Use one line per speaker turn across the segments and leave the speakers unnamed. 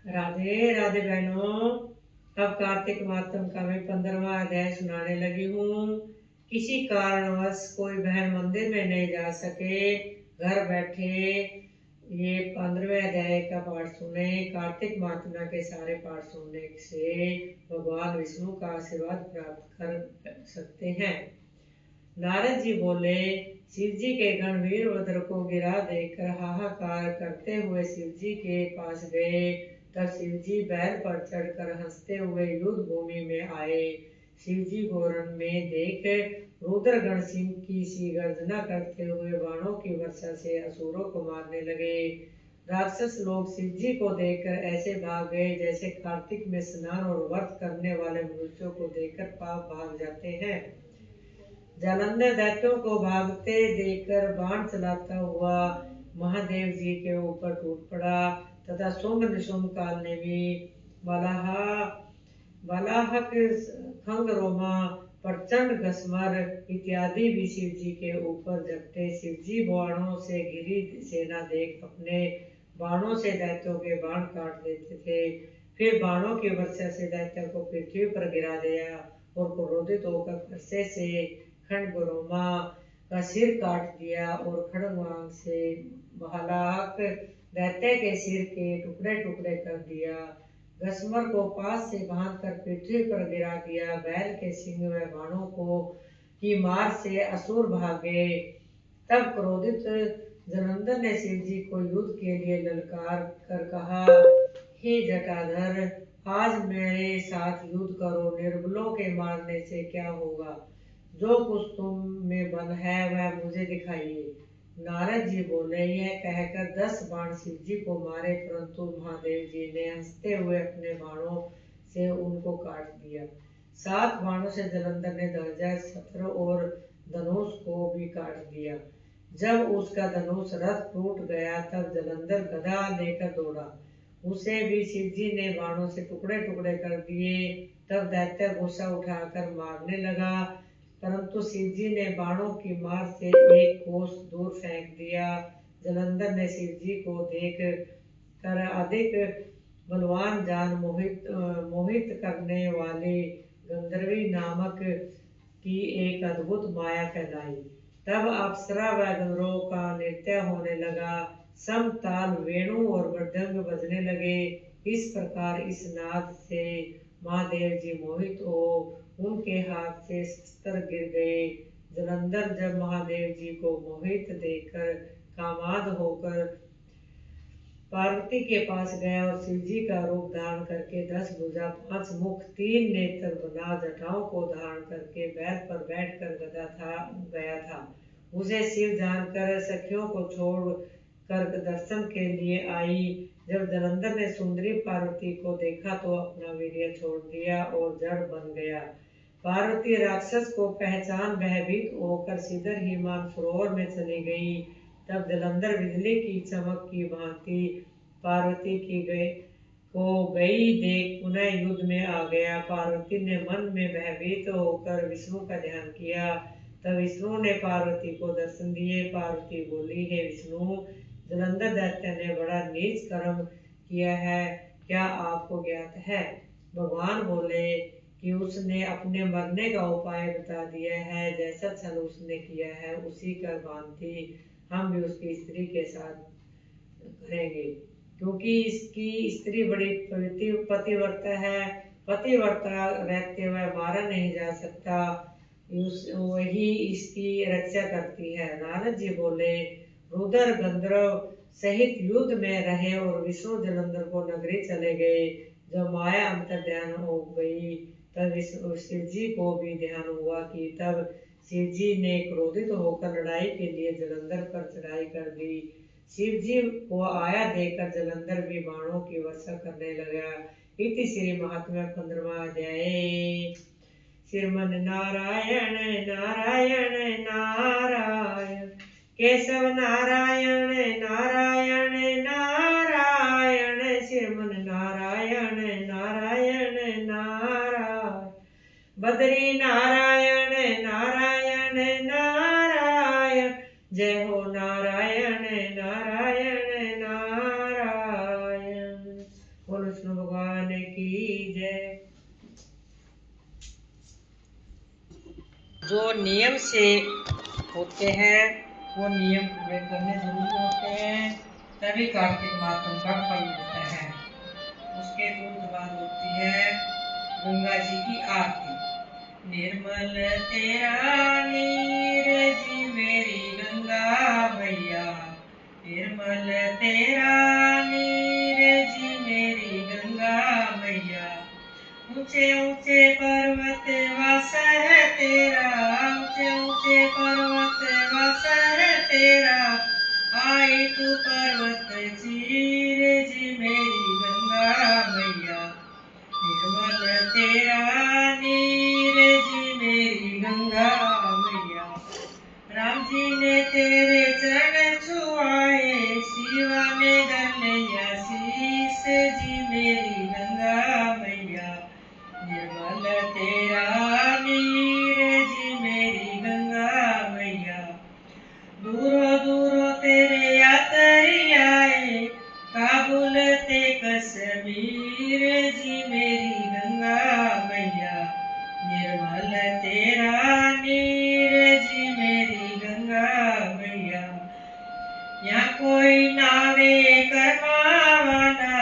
राधे राधे बहनों। अब कार्तिक मातम का मैं 15वां अध्याय सुनाने लगी हूँ। किसी कारणवश कोई बहन मंदिर में नहीं जा सके, घर बैठे ये 15वें अध्याय का पाठ सुने। कार्तिक मातना के सारे पाठ सुनने से भगवान विष्णु का आशीर्वाद प्राप्त कर सकते हैं। नारद जी बोले, शिव जी के गण वीरभद्र को गिरा देखकर हाहाकार करते हुए शिव जी के पास गए। तब शिव जी बैल पर चढ़कर हंसते हुए युद्ध भूमि में आए। शिव जी को रण में देख रुद्रगण सिंह की सी गर्जना करते हुए बाणों की वर्षा से असुरों को मारने लगे। राक्षस लोग शिव जी को देखकर ऐसे भाग गए जैसे कार्तिक में स्नान और व्रत करने वाले मनुष्यों को देखकर पाप भाग जाते हैं। जालंधर दैत्यों को भागते देखकर बाण चलाता हुआ महादेव जी के ऊपर टूट पड़ा तथा शुंभ निशुंभ काल ने भी बालाहक खंगरोमा प्रचंड घसमर इत्यादि भी शिव जी के ऊपर झपटे। शिव जी बाणों से घिरी सेना देख अपने बाणों से दैत्यों के बाण काट देते थे। फिर बाणों की वर्षा से दैत्यों को पृथ्वी पर गिरा दिया और क्रोधित होकर फरसे से खंडगरोमा का सिर काट दिया और खड़गवांग से बहलाहक दैत्य के सिर के टुकड़े टुकड़े कर दिया। घसमर को पास से बांधकर पृथ्वी पर गिरा दिया। बैल के सिंह व बाणों को की मार से असुर भागे। तब क्रोधित जलंधर ने शिव जी को युद्ध के लिए ललकार कर कहा, हे जटाधर, आज मेरे साथ युद्ध करो। निर्बलों के मारने से क्या होगा? जो कुछ तुम में बल है वह मुझे दिखाइए। नारद जी बोले, यह कहकर 10 बाण शिव जी को मारे, परंतु महादेव जी ने हंसते हुए अपने बाणों से उनको काट दिया। 7 बाणों से जलंधर ने ध्वजा, छत्र और धनुष को भी काट दिया। जब उसका धनुष रथ टूट गया तब जलंधर गदा लेकर दौड़ा। उसे भी शिव जी ने बाणों से टुकड़े टुकड़े कर दिए। तब दैत्य गुस्सा उठाकर मारने लगा, परंतु शिव जी ने बाणों की मार से एक कोस दूर फेंक दिया। जलंधर ने शिव जी को देख कर अधिक बलवान जान मोहित करने वाली गंधर्वी नामक की एक अद्भुत माया फैलाई। तब अप्सरा व गंधर्वों का नृत्य होने लगा। सम ताल वेणु और मृदंग बजने लगे। इस प्रकार इस नाद से महादेव जी मोहित हो उनके हाथ से शस्त्र गिर गए। जलंधर जब महादेव जी को मोहित देखकर कामाद होकर पार्वती के पास गया और शिव जी का रूप धारण करके 10 भुजा 5 मुख 3 नेत्र बना जटाओं को धारण करके बैल पर बैठकर गया था। उसे शिव जानकर सखियों को छोड़ कर दर्शन के लिए आई। जब जलंधर ने सुंदरी पार्वती को देखा तो अपना वीर्य छोड़ दिया और जड़ बन गया। पार्वती राक्षस को पहचान भयभीत होकर सीधर ही मानसरोवर में चली गई। तब जलंधर बिजली की चमक की भांति पार्वती की गई देख पुनः युद्ध में आ गया। पार्वती ने मन में भयभीत होकर विष्णु का ध्यान किया। तब विष्णु ने पार्वती को दर्शन दिए। पार्वती बोली, हे विष्णु, जलंधर दैत्य ने बड़ा नीच कर्म किया है, क्या आपको ज्ञात है? भगवान बोले कि उसने अपने मरने का उपाय बता दिया है। जैसा छल उसने किया है उसी का भांति हम भी उसकी स्त्री के साथ करेंगे, क्योंकि इसकी स्त्री बड़ी पतिव्रता है। पतिव्रता रहते हुए मारा नहीं जा सकता, वही इसकी रक्षा करती है। नारद जी बोले, रुद्र गंधर्व सहित युद्ध में रहे और विष्णु जलंधर को नगरी चले गए। जब माया अंतर ध्यान हो गई तब शिव जी को भी ध्यान हुआ कि तब शिव जी ने क्रोधित होकर लड़ाई के लिए जलंधर पर चढ़ाई कर दी। शिव जी को आया देखकर जलंधर भी बाणों की वर्षा करने लगा। इति श्री महात्म्य 15वां अध्याय। श्रीमन नारायण नारायण नारायण, केशव नारायण नारायण नारायण, श्रीमन नारायण नारायण नारायण, बद्री नारायण नारायण नारायण, जय हो नारायण नारायण नारायण। बोलो कृष्ण भगवान की जय। जो नियम से होते हैं वो नियम पूरे करने जरूरी होते हैं, तभी कार्तिक मातम का फल मिलता है। उसके तुरंत बाद होती है गंगा जी की आरती। निर्मल तेरा नीरज मेरी गंगा मैया, निर्मल तेरा नीरज मेरी गंगा मैया। ऊंचे ऊंचे पर्वत वास है तेरा, ऊंचे ऊंचे पर्वत वास है तेरा। आई तू पर्वत चीर जी मेरी गंगा मैया, निर्मल तेरा नीरज मेरी गंगा मैया। राम जी ने तेरे चरण छुआए, शिवा ने धर लिया शीस जी मेरी गंगा मैया, निर्मल तेरा नीरज मेरी गंगा मैया। दूरों दूरों तेरे यात्री आए, काबुल ते कश्मीर जी मेरी गंगा मैया, निर्मल तेरा नीरज मेरी गंगा मैया। या कोई नावे करमावाला,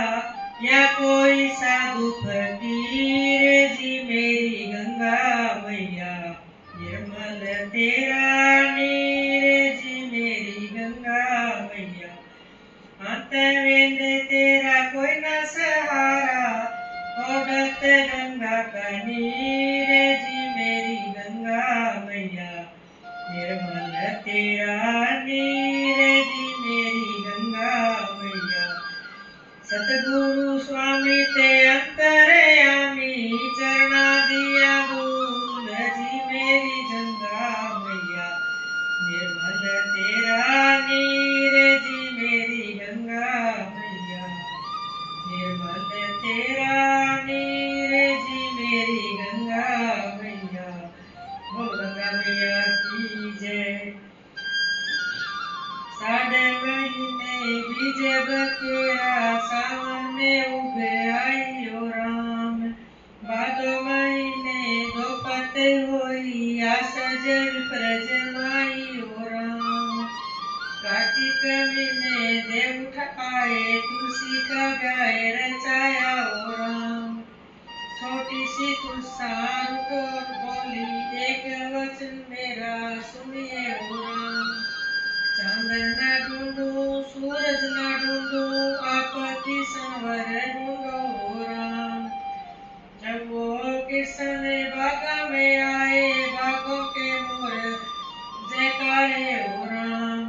या कोई साधु फकीर जी मेरी गंगा मैया, निर्मल तेरा नीरज मेरी गंगा मैया। अंतवेंद तेरा कोई न सहारा, ओढ़त गंगा का नीर जी मेरी गंगा मैया, निर्मल तेरा नीर जी मेरी गंगा मैया। सतगुरु स्वामी ते अंतरयामी, चरणा दिया धूल जी मेरी गंगा मैया, निर्मल तेरा नीर जी मेरी गंगा मैया, निर्मल तेरा नीर जी मेरी गंगा मैया। बोल गंगा मैया की जय। साढ़े महीने बीजे बकेरा, सावन में उगे आई ओ राम। भादो महीने दो पते होई, आशा जल प्रजमाई ओ राम। कार्तिक महीने देव उठ आए, तुलसी का गाय रचाया ओ राम। छोटी सी तुलसार को बोली, एक वचन मेरा सुनिए ओ राम। चांद न ढूंढू सूरज न ढूंढू, आपकी संवर ढूंढो ओ राम। जब वो कृष्ण बागा में आए, बागों के मोर जयकारे ओ राम।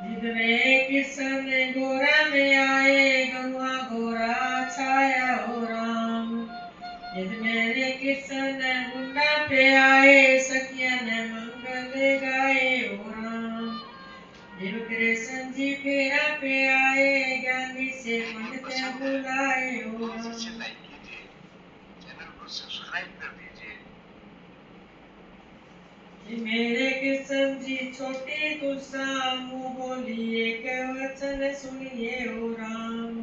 जिद में कृष्ण गोरा में आए, गौआ गोरा छाया ओ राम। जिद मेरे कृष्ण गुंडा पे आए, सखिया ने मंगल गाए ओ राम। जब कृष्ण जी फेरा पे आए, ज्ञानी से पंडित बुलाए ओ राम। मेरे कृष्ण जी छोटी तुलसा, मुँह बोली एक वचन सुनिए ओ राम।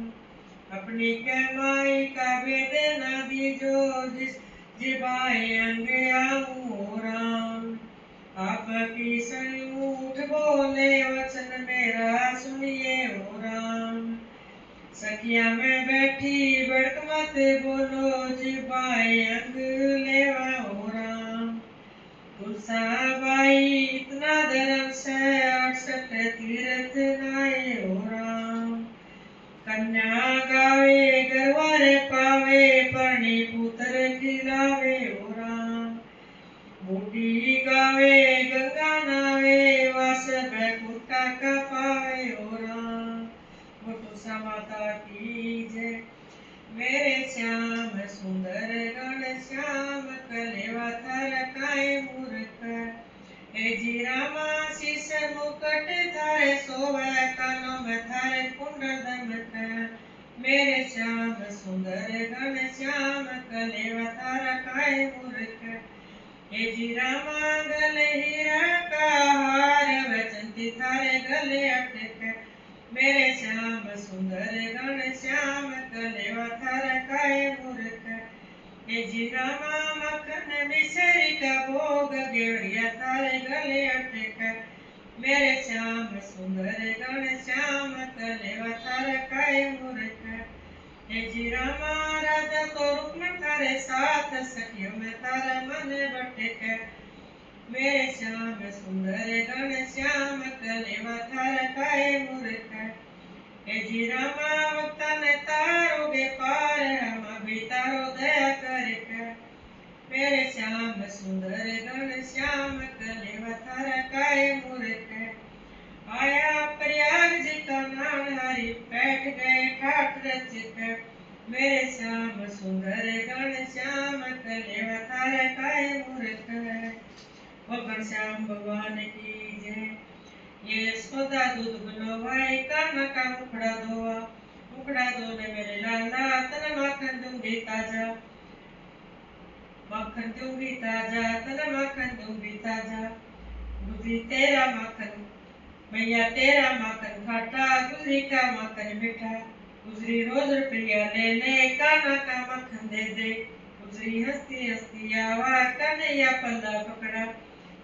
अपनी कमाई का भेद न दीजो, जिस जिबाए अंग आऊं ओ राम। आपकी संयूठ बोले वचन मेरा सुनिए ओ राम। सखिया में बैठी बड़क मत बोलो, जिबाए अंग लेवा ओ राम। तुलसा बाई इतना धर्म से 68 तीर्थ नाये ओ राम। कन्या गावे गरवारे पावे, परणी पुत्र खिलावे ओ राम। बूढ़ी गावे गंगा नावे, वास बैकुंठा का पावे ओ राम। वो तुलसा माता की जय। मेरे श्याम सुंदर गण श्याम, कलेवा थर काय मूर्ख। हे जी रामा शीस मुकुट थारे सोवे, कानों में थारे कुंडल दमक। मेरे श्याम सुंदर गण श्याम, कलेवा थारा काय मूर्ख। हे जी रामा गले हीरा का हार, वचंती थारे गले अटक। मेरे श्याम सुंदर घन श्याम कलेवा थार काय मूर्ख हे जी रामा मखन मिसरी का भोग गेवरिया तारे गले अटक मेरे श्याम सुंदर घन श्याम कलेवा थार काय मूर्ख हे जी रामा राधा तो रुक्मण थारे साथ सखियों में तारा मन भटक मेरे श्याम सुंदर घन श्याम कलेवा थार काय मूर्ख हे जी रामा भक्तन तारोगे पार हम भी तारो दया करके मेरे श्याम सुंदर घन श्याम कलेवा थार काय मूर्ख आया प्रयाग जी का नाम हरि बैठ गए ठाट रचित मेरे श्याम सुंदर घन श्याम कलेवा थार काय मूर्ख वो घनश्याम भगवान की जय ये सोदा दूध बनो भाई काना का मुखड़ा दो ने मेरे लाला तन माखन दूंगी ताजा तन माखन दूंगी ताजा गुजरी तेरा माखन मैया तेरा माखन खाटा गुजरी का माखन मीठा गुजरी रोज रुपया ले काना का माखन दे गुजरी हंसती हंसती आवा कन्हैया पल्ला पकड़ा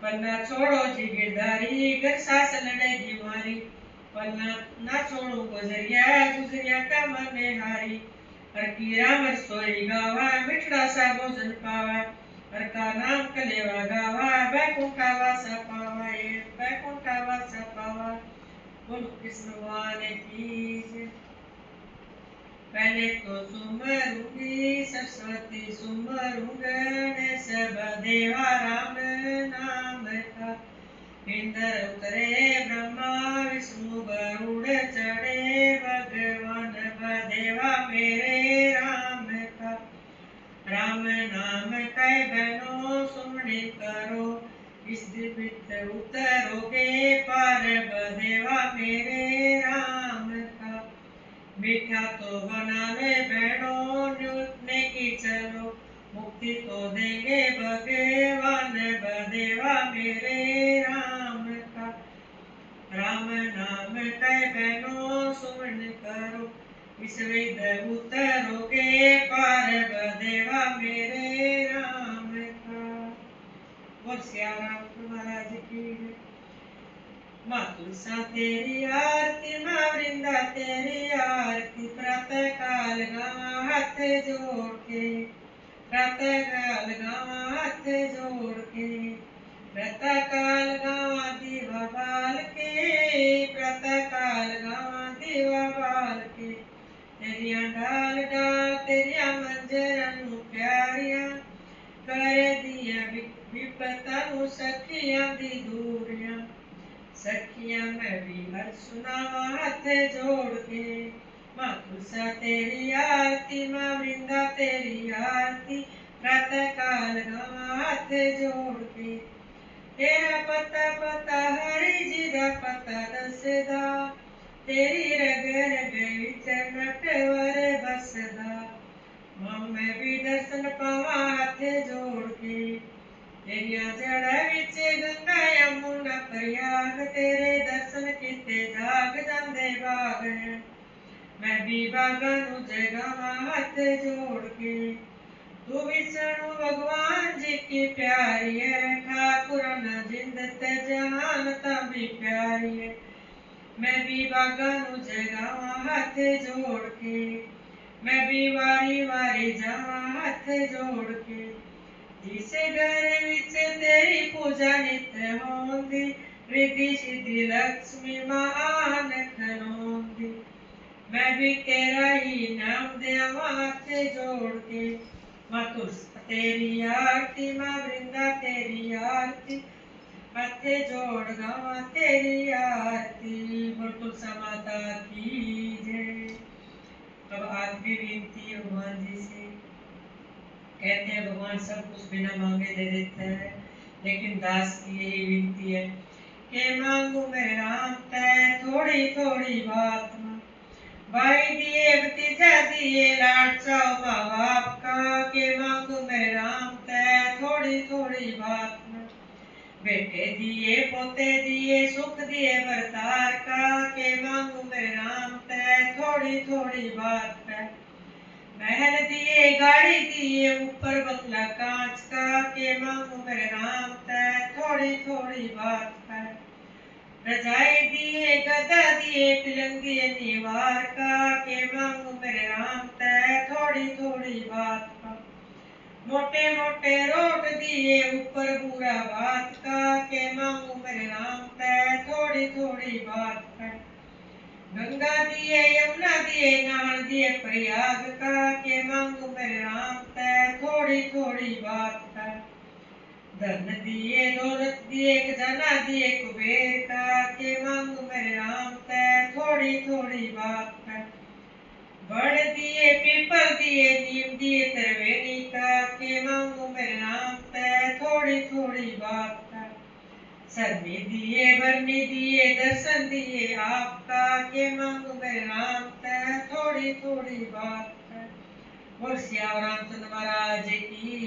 पन्ना छोड़ो जी गिरधारी घर सास लड़ेगी मारी पन्ना ना छोड़ो गुजरिया का मन हारी हर की राम रसोई गावा मिठड़ा सा भोजन पावा हर का नाम कलेवा गावा बैकुंठा वासा पावा ये बैकुंठा वासा पावा बोल कृष्ण भगवान की जय पहले तो सुमरूंगी सरस्वती सुमरू गणेश देवा राम नाम का इंद्र उतरे ब्रह्मा विष्णु गरुड़ चढ़े भगवान देवा मेरे राम का राम नाम कह बनो सुमनि करो इस दिव्य उतरोगे पार देवा मेरे राम का मीठा तो बना ले बहनों न्यूटने की चलो मुक्ति तो देंगे भगवान बदेवा मेरे राम का राम नाम कह बहनों सुमन करो इस विद उतरोगे पार बदेवा मेरे राम का बोल सियाराम महाराज की माँ तुलसा तेरी आरती माँ वृंदा तेरी आरती प्रातः काल गावा हाथ जोड़ के प्रातः काल गावा हाथ जोड़ के प्रातः काल गावा दीवा बाल के प्रातः काल गावा दीवा बाल के तेरिया डाल डाल तेरिया मंजर प्यारिया कर दिया विपता सखिया दी दूरिया सखिया मैं भी हर सुनावा हाथ जोड़ के माँ तुलसा तेरी आरती माँ वृंदा तेरी आरती प्रातः काल गावा हाथ जोड़ के तेरा पता पता हरि जी दा पता दसदा तेरी रग रग विच नटवर बसदा माँ मैं भी दर्शन पावा हाथ जोड़ के तेरिया जड़ा विच गंगा यमुना प्रयाग तेरे दर्शन किते जाग जांदे बाग है मैं भी बागा नु जगावा हाथ जोड़ के तू विष्णु भगवान जी की प्यारी है ठाकुर न जिंद ते जहान भी प्यारी है मैं भी बागा नु जगावा हाथ जोड़ के मैं भी वारी वारी जावा हाथ जोड़ के जिसे घर विच तेरी पूजा नित होंदी रिद्धि सिद्धि लक्ष्मी महान खनोंदी मैं भी तेरा ही नाम देवा हाथ जोड़ के माँ तुलसी तेरी आरती माँ वृंदा तेरी आरती हाथ जोड़ गावा तेरी आरती बोल तुलसा माता की जय। अब आज भी विनती है भगवान जी से कहते हैं भगवान सब कुछ बिना मांगे दे देता है लेकिन दास की यही विनती है कि मांगू मैं राम तय थोड़ी थोड़ी बात में भाई दिए भतीजा दिए लाड चाओ माँ बाप का के मांगू मैं राम तय थोड़ी थोड़ी बात में बेटे दिए पोते दिए सुख दिए बरतार का, के मांगू मेरे राम तै थोड़ी थोड़ी बात है। महल दिए गाड़ी दिए ऊपर बंगला कांच का, के मांगू मेरे राम तै थोड़ी थोड़ी बात है। रजाई दिए गदा दिए पिलंग दिए निवार का, के मांगू मेरे राम तै थोड़ी थोड़ी बात का। मोटे मोटे रोट दिए ऊपर बुरा बात का, के मांगू मेरे राम तै थोड़ी थोड़ी बात है। गंगा दिए यमुना दिए नाल दिए प्रयाग का, के मांगू मेरे राम तै थोड़ी थोड़ी बात है। धन दिए दौलत दिए खजाना दिए कुबेर का, के मांगू मेरे राम तै थोड़ी थोड़ी बात है। बड़ दिए पीपल दिए नीम दिए त्रिवेणी का, के मांगू मेरे राम तै थोड़ी थोड़ी बात है। सरनी दिए बरनी दिए दर्शन दिए आपका, के मांगू मेरे राम तै थोड़ी थोड़ी बात है। बोल सियावर रामचंद्र महाराज की